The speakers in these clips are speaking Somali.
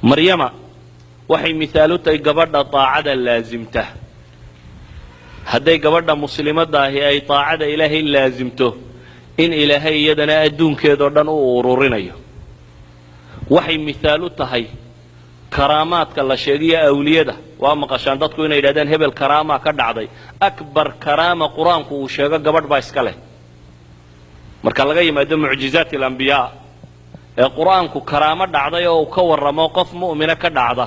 maryama waxay misaal u tahay gabadha taacada laazimta hadday gabadha muslimadda ahi ay taacada ilaahay laazimto in ilaahay iyadana adduunkeedoo dhan u ururinayo waxay misaal u tahay karaamaadka la sheegayo awliyada waa maqashaan dadku inay yidhahdaan hebel karaamaa ka dhacday akbar karaama qur-aanku uu sheego gabadh baa iska leh marka laga yimaado mucjizaat alambiyaa ee qur-aanku karaamo dhacday oo uu ka warramo qof mu'mina ka dhacda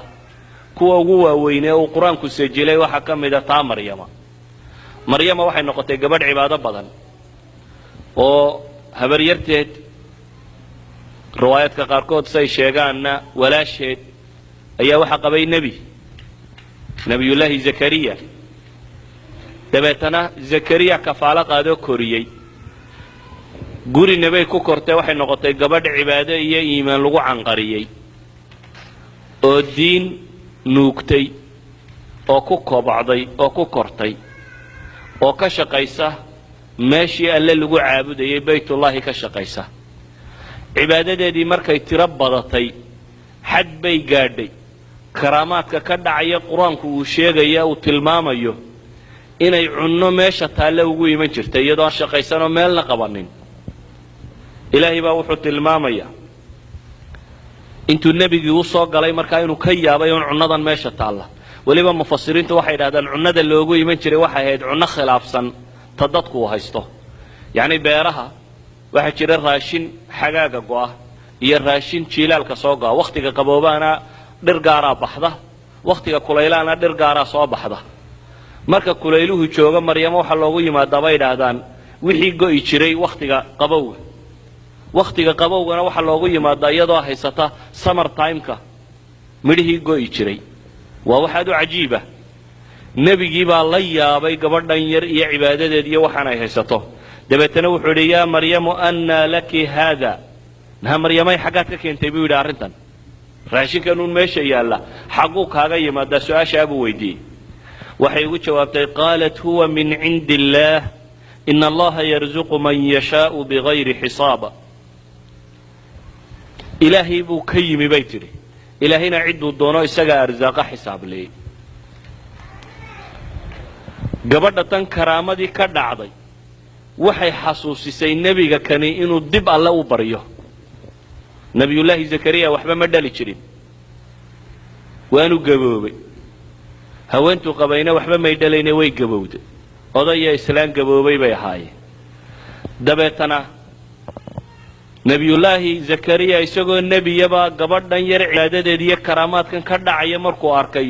kuwa ugu waaweyn ee uu qur-aanku sajilay waxaa ka mid a taa maryama waxay noqotay gabadh cibaado badan oo habaryarteed riwaayadka qaarkood say sheegaanna walaasheed ayaa waxaa qabay nebiyullaahi zakariya dabeetana zakariya kafaalo qaadoo koriyey gurina bay ku kortay waxay noqotay gabadh cibaado iyo iimaan lagu canqariyey oo diin nuugtay oo ku kobocday oo ku kortay oo ka shaqaysa meeshii alle lagu caabudayay baytullaahi ka shaqaysa cibaadadeedii markay tiro badatay xad bay gaadhay karaamaadka ka dhacaya qur-aanku uu sheegaya uu tilmaamayo inay cunno meesha taalle ugu iman jirtay iyadoo aan shaqaysanoo meelna qabanin ilaahay baa wuxuu tilmaamayaa intuu nebigii u soo galay markaa inuu ka yaabay un cunnadan meesha taalla weliba mufasiriintu waxay idhahdaan cunnada loogu iman jiray waxay ahayd cunno khilaafsan ta dadku uu haysto yacni beeraha waxaa jira raashin xagaaga go'a iyo raashin jiilaalka soo go'a wakhtiga qaboobaana dhir gaaraa baxda wakhtiga kulaylaana dhir gaaraa soo baxda marka kulayluhu jooga maryamo waxaa loogu yimaadaa bay idhaahdaan wixii go'i jiray wakhtiga qabowga wakhtiga qabowgana waxaa loogu yimaadaa iyadoo haysata summer timeka midhihii go'i jiray waa waxaad u cajiiba nebigii baa la yaabay gabadhan yar iyo cibaadadeed iyo waxaan ay haysato dabeetana wuxuu yidhi yaa maryamu annaa laki haada naha maryamay xaggaad ka keentay buu yidhi arrintan raashinkanuun meesha yaalla xagguu kaaga yimaadaa su-aashaa buu weydiiyey waxay ugu jawaabtay qaalat huwa min cindi illaah ina allaha yarzuqu man yashaau bigayri xisaaba ilaahay buu ka yimi bay tidhi ilaahayna cidduu doono isagaa arsaaqa xisaableeyey gabadha tan karaamadii ka dhacday waxay xasuusisay nebiga kani inuu dib alle u baryo nebiyullaahi zakariya waxba ma dhali jirin waanu gaboobay haweentuu qabayna waxba may dhalayne way gabowday odaya islaan gaboobay bay ahaayeen dabeetana nebiyullaahi zakariya isagoo nebiyaba gabadhan yar cibaadadeed iyo karaamaadkan ka dhacaya markuu arkay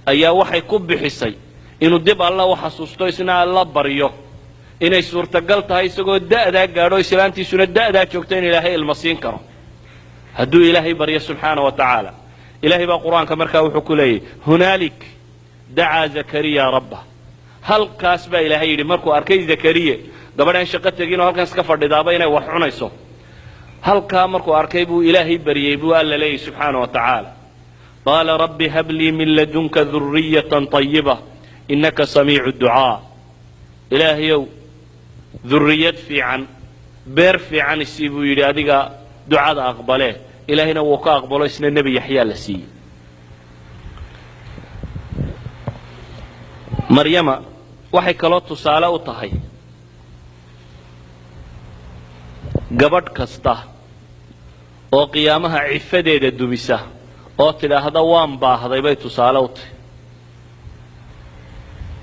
ayaa waxay ku bixisay inuu dib alla u xasuusto isna alla baryo inay suurtagal tahay isagoo da'daa gaadho islaantiisuna da'daa joogto in ilaahay ilma siin karo hadduu ilaahay baryo subxaana wa tacaala ilaahay baa qur-aanka markaa wuxuu ku leeyahy hunaalik dacaa zakariya rabbah halkaas baa ilaahay yidhi markuu arkay zakariye gabadhaan shaqo teginoo halkaas ka fadhidaaba inay wax cunayso halkaa markuu arkay buu ilaahay baryey buu alla leeyahy subxaana wa tacaala qaala rabbi hablii min ladunka duriyatan طayiba inaka samiicu ducaa ilaahayow durriyad fiican beer fiican isii buu yidhi adiga ducada aqbalee ilaahayna wuu ka aqbalo isna nebi yaxyaa la siiyey maryama waxay kaloo tusaale u tahay gabadh kasta oo qiyaamaha cifadeeda dumisa oo tidhaahda waan baahday bay tusaale u tahay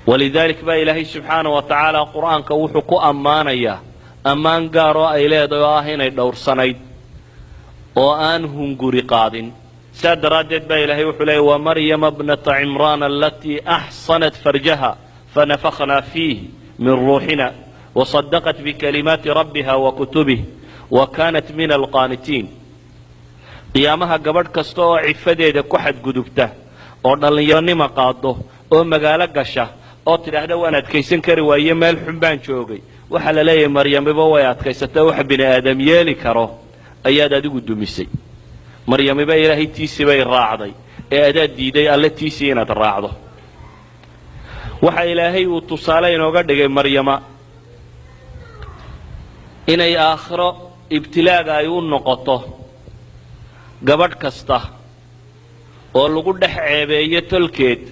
walidalik baa ilaahay subxaana wa tacaala qur-aanka wuxuu ku ammaanayaa ammaan gaar oo ay leedahay oo ah inay dhowrsanayd oo aan hunguri qaadin saa daraaddeed baa ilaahay wuxuu leeyay wamaryama bnata cimraan alatii axsanat farjaha fanafakhnaa fiihi min ruuxina wasadaqat bikalimaati rabbiha wa kutubih wa kaanat min alqaanitiin qiyaamaha gabadh kasta oo cifadeeda ku xadgudubta oo dhallinyaronima qaado oo magaalo gasha oo tidhaahda waan adkaysan kari waaye meel xun baan joogay waxaa la leeyahay maryamiba way adkaysata wax bini aadam yeeli karo ayaad adigu dumisay maryamiba ilaahay tiisii bay raacday ee adaad diiday alle tiisii inaad raacdo waxa ilaahay uu tusaale inooga dhigay maryama inay aakhiro ibtilaaga ay u noqoto gabadh kasta oo lagu dhex ceebeeyo tolkeed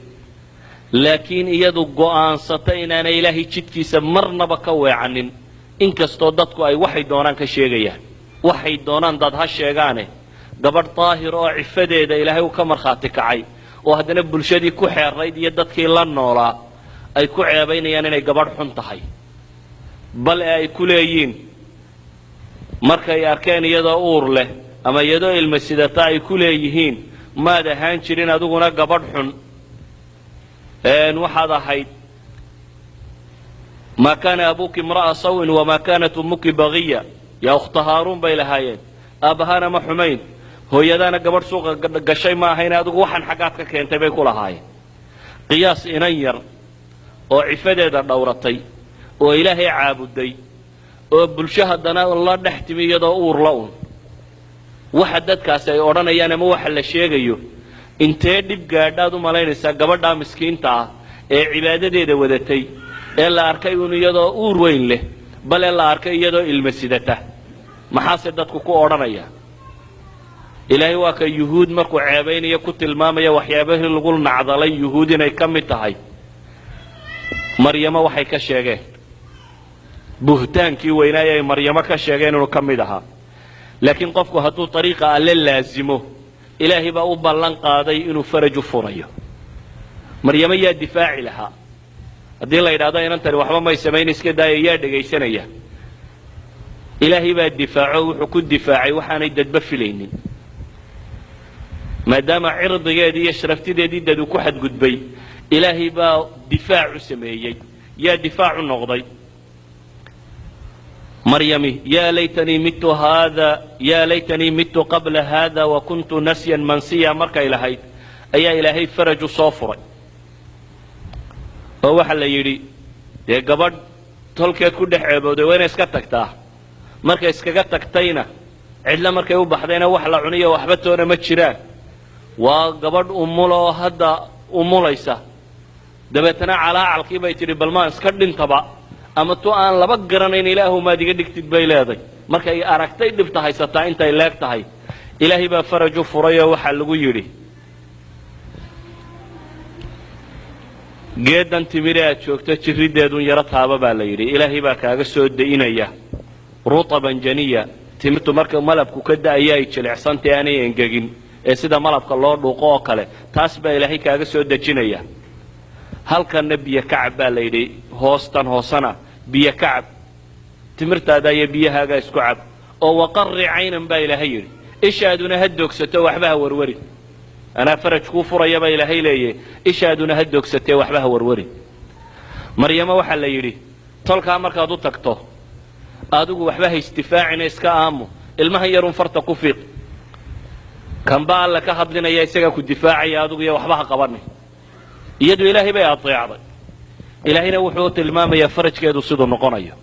laakiin iyadu go'aansatay inaanay ilaahay jidkiisa marnaba ka weecanin inkastoo dadku ay waxay doonaan ka sheegayaan waxay doonaan dad ha sheegaane gabadh daahir oo cifadeeda ilaahay uu ka markhaati kacay oo haddana bulshadii ku xeerayd iyo dadkii la noolaa ay ku ceebaynayaan inay gabadh xun tahay bal ee ay ku leeyiin markay arkeen iyadoo uur leh ama iyadoo ilma sidata ay ku leeyihiin maad ahaan jirin adiguna gabadh xun waxaad ahayd maa kaana abuuki imra'a sawin wamaa kaanat ummuki bagiya yaa ukhta haaruun bay lahaayeen aabbahaana ma xumayn hooyadaana gabadh suuqa gashay ma ahayn adigu waxaan xaggaad ka keentay bay ku lahaayeen qiyaas inan yar oo cifadeeda dhowratay oo ilaahay caabuday oo bulsho haddana la dhex timi iyadoo uur la un waxa dadkaasi ay odhanayaan ama waxa la sheegayo intee dhib gaadhaad u malaynaysaa gabadhaa miskiinta ah ee cibaadadeeda wadatay ee la arkay un iyadoo uur weyn leh bale la arkay iyadoo ilma sidata maxaase dadku ku odhanaya ilaahay waa ka yuhuud markuu ceebaynayo ku tilmaamaya waxyaabihii lagu nacdalay yuhuud inay ka mid tahay maryamo waxay ka sheegeen buhtaankii weynaaye ay maryamo ka sheegeen inuu ka mid ahaa laakiin qofku hadduu ariiqa alle laazimo ilaahay baa u ballan qaaday inuu faraj u furayo maryamo yaa difaaci lahaa haddii la yidhahdo inantani waxba may samayn iska daaya yaa dhegaysanaya ilaahay baa difaaco wuxuu ku difaacay waxaanay dadba filaynin maadaama cirdigeedii iyo sharaftideedii dad uu ku xadgudbay ilaahay baa difaac u sameeyey yaa difaac u noqday maryami yaa laytanii mitu qabla hada wa kuntu nasyan mansiya markay lahayd ayaa ilaahay faraj u soo furay oo waxa la yidhi dee gabadh tolkeed ku dhex ceebooday waa inay iska tagtaa markay iskaga tagtayna cidla markay u baxdayna wax la cuniyo waxba toona ma jiraan waa gabadh umula oo hadda umulaysa dabeetana calaacalkii bay tidhi bal maan iska dhintaba ama tu aan laba garanayn ilaahu maad iga dhigtid bay leeday markay aragtay dhibta haysataa intay leeg tahay ilaahay baa faraj u furay oo waxaa lagu yidhi geedan timire aad joogto jirrideedun yaro taaba baa la yidhi ilaahay baa kaaga soo da'inaya rutaban janiya timirtu marka malabku ka da'aya ay jilicsantae aanay engegin ee sida malabka loo dhuuqo oo kale taas baa ilaahay kaaga soo dejinaya halkanna biyo kacab baa la yidhi hoostan hoosana biyo kacab timirtaada iyo biyahaaga isku cab oo waqarri caynan baa ilaahay yidhi ishaaduna ha doogsato waxba ha warwarin anaa faraj kuu furaya baa ilaahay leeyahy ishaaduna ha doogsatee waxba ha warwarin maryamo waxaa la yidhi tolkaa markaad u tagto adigu waxba ha isdifaacina iska aamu ilmahan yarun farta ku fiiq kanba alla ka hadlinaya isagaa ku difaacaya adigu iyo waxba ha qabanay iyadu ilaahay bay adeecday ilaahayna wuxuu tilmaamayaa farajkeedu siduu noqonayo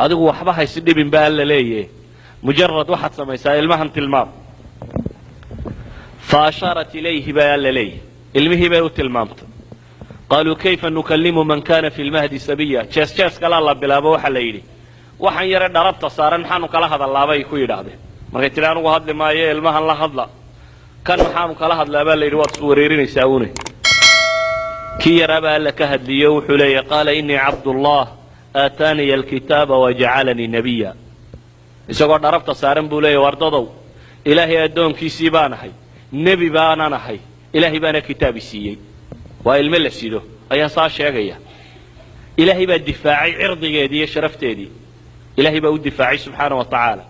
adigu waxba ha isdhibin baa alla leeyahe mujarad waxaad samaysaa ilmahan tilmaam faashaarat ilayhi baa alla leeyahy ilmihii bay u tilmaamtay qaaluu kayfa nukallimu man kana fi lmahdi sabiya jees jees kalaa la bilaabo waxaa la yidhi waxaan yare dharabta saaran maxaanu kala hadalaabay ku yidhaahdeen markay tidhi anugu hadli maayo ilmahan la hadla kan maxaanu kala hadlaa baa la yidhi waad iswareerinaysaa une kii yaraabaa alla ka hadliyo wuxuu leeyahy qaala inii cabdullah aataaniya alkitaaba wajacalanii nabiya isagoo dharabta saaran buu leeyahy wardadow ilaahay addoonkiisii baan ahay nebi baanan ahay ilaahay baana kitaabi siiyey waa ilme la sido ayaa saa sheegaya ilaahay baa difaacay cirdigeedii iyo sharafteedii ilaahay baa u difaacay subxaana wa tacaala